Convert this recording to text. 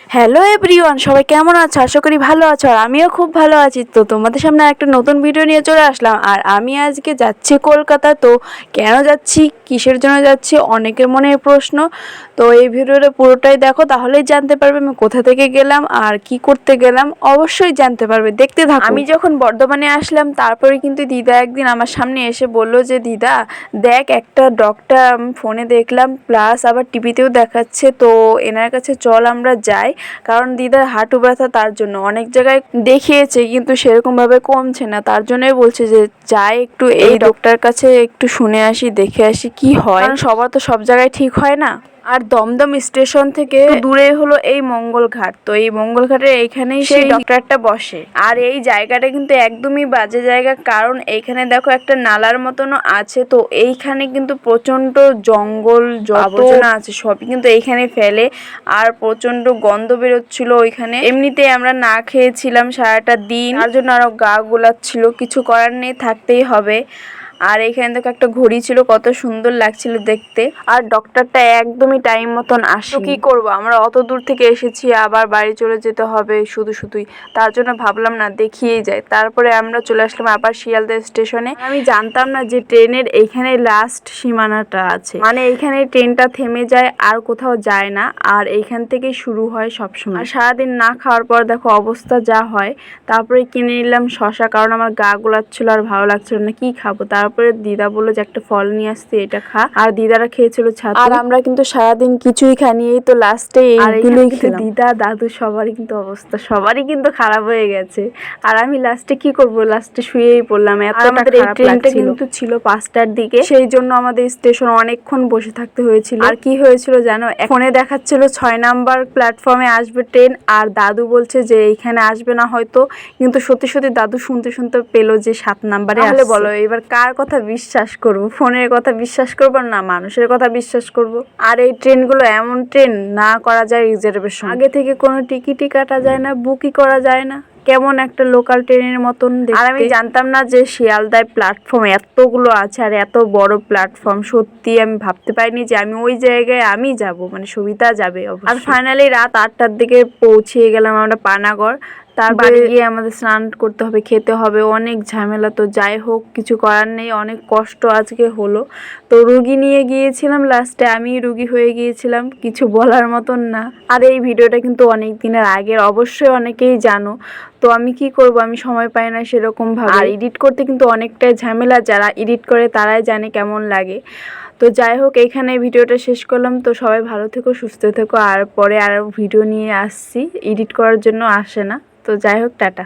Hello everyone, সবাই কেমন আছো? আশা করি ভালো আছো। আর আমিও খুব ভালো আছি। তো তোমাদের সামনে একটা নতুন ভিডিও নিয়ে চলে আসলাম। আর আমি আজকে যাচ্ছি কলকাতা। তো কেন যাচ্ছি, কিসের জন্য যাচ্ছি, অনেকের মনে প্রশ্ন। তো এই ভিডিওটা পুরোটাই দেখো, তাহলেই জানতে পারবে আমি কোথা থেকে গেলাম আর কি করতে গেলাম। অবশ্যই জানতে পারবে, দেখতে থাকো। আমি যখন বর্ধমানে আসলাম, তারপরে কিন্তু দিদা একদিন আমার সামনে এসে বলল যে দিদা দেখ, একটা ডক্টর আমি ফোনে দেখলাম, প্লাস আবার টিভিতেও দেখাচ্ছে, তো এনার কাছে চল আমরা যাই। কারণ দিদার হাঁটু ব্যথা, তার জন্য অনেক জায়গায় দেখিয়েছে কিন্তু সেরকমভাবে কমছে না। তার জন্যই বলছে যে যাই একটু এই ডক্টর কাছে একটু শুনে আসি, দেখে আসি কি হয়। কারণ সবার তো সব জায়গায় ঠিক হয় না। আর দমদম স্টেশন থেকে দূরে হলো এই মঙ্গলঘাট। তো এই মঙ্গলঘাটের এইখানেই সেই ডক্টরটা বসে। আর এই জায়গাটা কিন্তু একদমই বাজে জায়গা, কারণ এইখানে দেখো একটা নালার মতনও আছে। তো এইখানে কিন্তু প্রচন্ড জঙ্গল, আবর্জনা আছে, সবই কিন্তু এইখানে ফেলে। আর প্রচন্ড গন্ধ বেরোচ্ছিল ওইখানে। এমনিতেই আমরা না খেয়েছিলাম সারাটা দিন, তার জন্য আরো গা গোলাচ্ছিল। কিছু করার নেই, থাকতেই হবে। আর এইখানে দেখো একটা ঘড়ি ছিল, কত সুন্দর লাগছিল দেখতে। আর ডক্টরটা একদমই টাইম মতন আসে। কি করব, আমরা অত দূর থেকে এসেছি, আবার বাড়ি চলে যেতে হবে শুধুই। তার জন্য ভাবলাম না, দেখিয়েই যায়। তারপরে আমরা চলে আসলাম আবার শিয়ালদা স্টেশনে। আমি জানতাম না যে ট্রেনের এইখানে লাস্ট সীমানাটা আছে, মানে এইখানে ট্রেনটা থেমে যায় আর কোথাও যায় না। আর এইখান থেকেই শুরু হয় সবসময়। আর সারাদিন না খাওয়ার পর দেখো অবস্থা যা হয়। তারপরে কিনে নিলাম শশা, কারণ আমার গা গোলাচ্ছিল আর ভালো লাগছিল না, কি খাবো। তারপরে দিদা বললো যে একটা ফল নিয়ে আসতে, এটা খা। আর দিদারা খেয়েছিল ছাতু। আর আমরা কিন্তু সারাদিন কিছুই খাইনি, এই তো লাস্টে এইগুলোই খেলাম। দিদা দাদু সবারই কিন্তু অবস্থা, সবারই কিন্তু খারাপ হয়ে গেছে। আর আমি লাস্টে কি করব, লাস্টে শুয়েই পড়লাম। আমাদের এই ট্রেনটা কিন্তু ছিল 5টার দিকে, সেই জন্য আমাদের স্টেশন অনেকক্ষণ বসে থাকতে হয়েছিল। আর কি হয়েছিল জানো, ফোনে দেখাচ্ছিল 6 নাম্বার প্ল্যাটফর্মে আসবে ট্রেন, আর দাদু বলছে যে এইখানে আসবে না হয়তো। কিন্তু সত্যি দাদু শুনতে পেলো যে 7 নাম্বারে আসলে। বলো এবার কার কথা বিশ্বাস করব, ফোনের কথা বিশ্বাস করব না মানুষের কথা বিশ্বাস করব? আর এই ট্রেনগুলো এমন ট্রেন, না করা যায় রিজার্ভেশন, আগে থেকে কোনো টিকিটই কাটা যায় না, বুকই করা যায় না, কেমন একটা লোকাল ট্রেনের মতন দেখতে। আর আমি জানতাম না যে শিয়ালদায় প্ল্যাটফর্ম এতগুলো আছে, আর এত বড় প্ল্যাটফর্ম। সত্যি আমি ভাবতে পারিনি যে আমি ওই জায়গায় আমি যাব, মানে সুবিধা যাবে। আর ফাইনালি রাত 8টার দিকে পৌঁছে গেলাম আমরা পানাগড়। তারপরে গিয়ে আমাদের স্নান করতে হবে, খেতে হবে, অনেক ঝামেলা। তো যাই হোক, কিছু করার নেই, অনেক কষ্ট আজকে হলো। তো রুগী নিয়ে গিয়েছিলাম, লাস্টে আমি রুগী হয়ে গিয়েছিলাম, কিছু বলার মতন না। আর এই ভিডিওটা কিন্তু অনেক দিনের আগের, অবশ্যই অনেকেই জানো। তো আমি কি করব, আমি সময় পাই না সেরকম ভাবে। আর এডিট করতে কিন্তু অনেকটাই ঝামেলা, যারা এডিট করে তারাই জানে কেমন লাগে। তো যাই হোক, এইখানে ভিডিওটা শেষ করলাম। তো সবাই ভালো থেকো, সুস্থ থেকো। আর পরে আরও ভিডিও নিয়ে আসছি, এডিট করার জন্য আসে না। তো যাই হোক, টাটা।